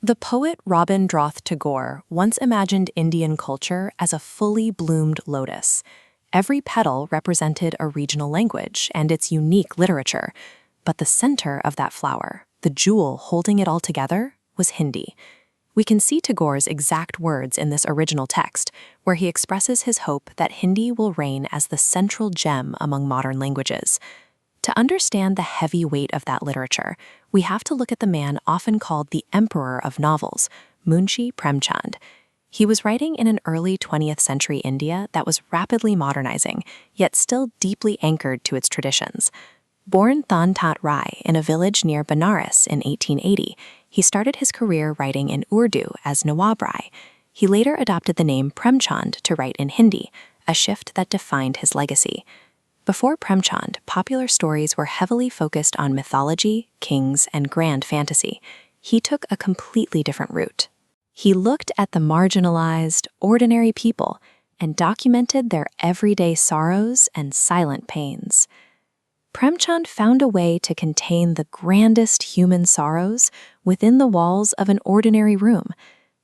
The poet Rabindranath Tagore once imagined Indian culture as a fully bloomed lotus. Every petal represented a regional language and its unique literature, but the center of that flower, the jewel holding it all together, was Hindi. We can see Tagore's exact words in this original text, where he expresses his hope that Hindi will reign as the central gem among modern languages. To understand the heavy weight of that literature, we have to look at the man often called the Emperor of Novels, Munshi Premchand. He was writing in an early 20th century India that was rapidly modernizing, yet still deeply anchored to its traditions. Born Than Tat Rai in a village near Benares in 1880, he started his career writing in Urdu as Nawab Rai. He later adopted the name Premchand to write in Hindi, a shift that defined his legacy. Before Premchand, popular stories were heavily focused on mythology, kings, and grand fantasy. He took a completely different route. He looked at the marginalized, ordinary people and documented their everyday sorrows and silent pains. Premchand found a way to contain the grandest human sorrows within the walls of an ordinary room,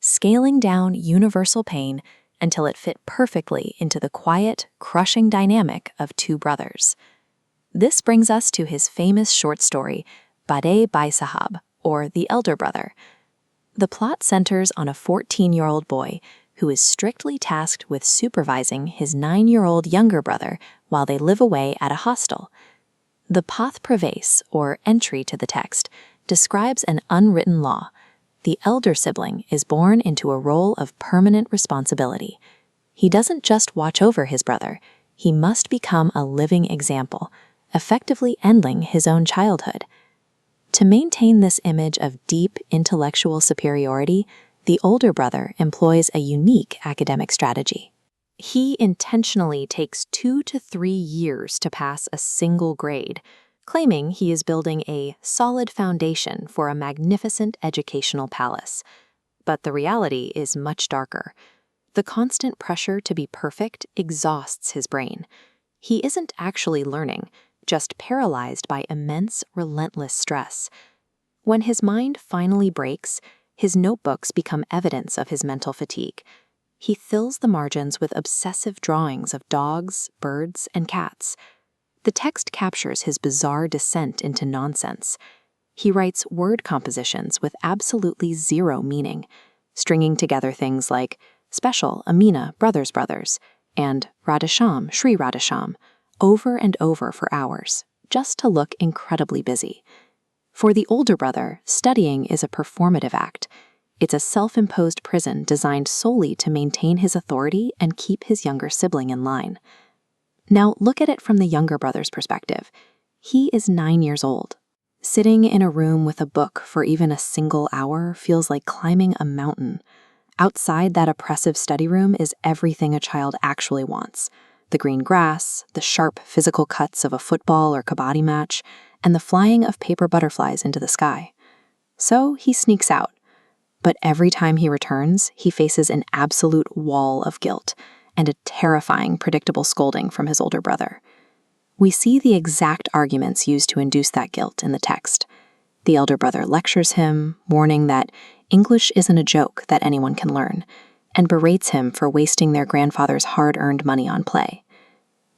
scaling down universal pain until it fit perfectly into the quiet, crushing dynamic of two brothers. This brings us to his famous short story, Bade Bhai Sahab, or The Elder Brother. The plot centers on a 14-year-old boy who is strictly tasked with supervising his 9-year-old younger brother while they live away at a hostel. The Path Praves, or entry to the text, describes an unwritten law. The elder sibling is born into a role of permanent responsibility. He doesn't just watch over his brother, he must become a living example, effectively ending his own childhood. To maintain this image of deep intellectual superiority, the older brother employs a unique academic strategy. He intentionally takes 2 to 3 years to pass a single grade, claiming he is building a solid foundation for a magnificent educational palace. But the reality is much darker. The constant pressure to be perfect exhausts his brain. He isn't actually learning, just paralyzed by immense, relentless stress. When his mind finally breaks, his notebooks become evidence of his mental fatigue. He fills the margins with obsessive drawings of dogs, birds, and cats. The text captures his bizarre descent into nonsense. He writes word compositions with absolutely zero meaning, stringing together things like Special, Amina, Brothers, and Radhesham, Shri Radhesham, over and over for hours, just to look incredibly busy. For the older brother, studying is a performative act. It's a self-imposed prison designed solely to maintain his authority and keep his younger sibling in line. Now look at it from the younger brother's perspective. He is 9 years old. Sitting in a room with a book for even a single hour feels like climbing a mountain. Outside that oppressive study room is everything a child actually wants. The green grass, the sharp physical cuts of a football or kabaddi match, and the flying of paper butterflies into the sky. So he sneaks out. But every time he returns, he faces an absolute wall of guilt and a terrifying, predictable scolding from his older brother. We see the exact arguments used to induce that guilt in the text. The elder brother lectures him, warning that English isn't a joke that anyone can learn, and berates him for wasting their grandfather's hard-earned money on play.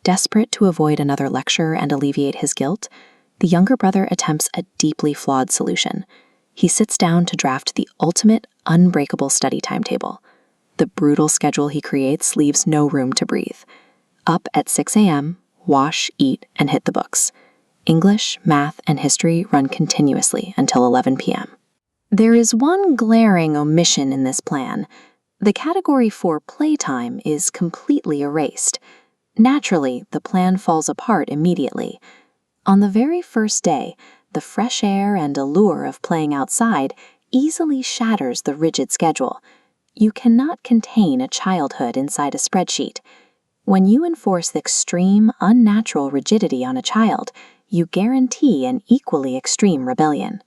Desperate to avoid another lecture and alleviate his guilt, the younger brother attempts a deeply flawed solution. He sits down to draft the ultimate, unbreakable study timetable. The brutal schedule he creates leaves no room to breathe. Up at 6 a.m., wash, eat, and hit the books. English, math, and history run continuously until 11 p.m. There is one glaring omission in this plan. The category for playtime is completely erased. Naturally, the plan falls apart immediately. On the very first day, the fresh air and allure of playing outside easily shatters the rigid schedule. You cannot contain a childhood inside a spreadsheet. When you enforce the extreme, unnatural rigidity on a child, you guarantee an equally extreme rebellion.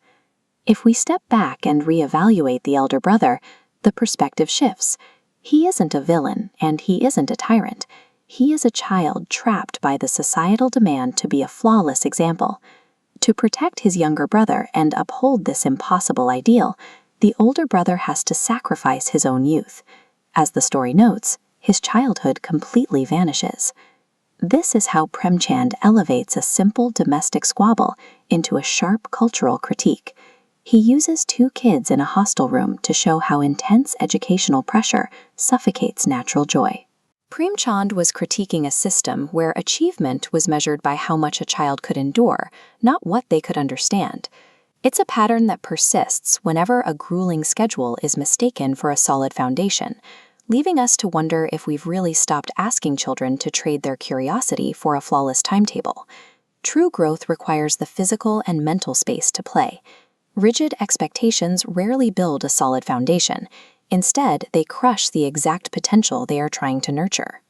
If we step back and reevaluate the elder brother, the perspective shifts. He isn't a villain, and he isn't a tyrant. He is a child trapped by the societal demand to be a flawless example. To protect his younger brother and uphold this impossible ideal, the older brother has to sacrifice his own youth. As the story notes, his childhood completely vanishes. This is how Premchand elevates a simple domestic squabble into a sharp cultural critique. He uses two kids in a hostel room to show how intense educational pressure suffocates natural joy. Premchand was critiquing a system where achievement was measured by how much a child could endure, not what they could understand. It's a pattern that persists whenever a grueling schedule is mistaken for a solid foundation, leaving us to wonder if we've really stopped asking children to trade their curiosity for a flawless timetable. True growth requires the physical and mental space to play. Rigid expectations rarely build a solid foundation. Instead, they crush the exact potential they are trying to nurture.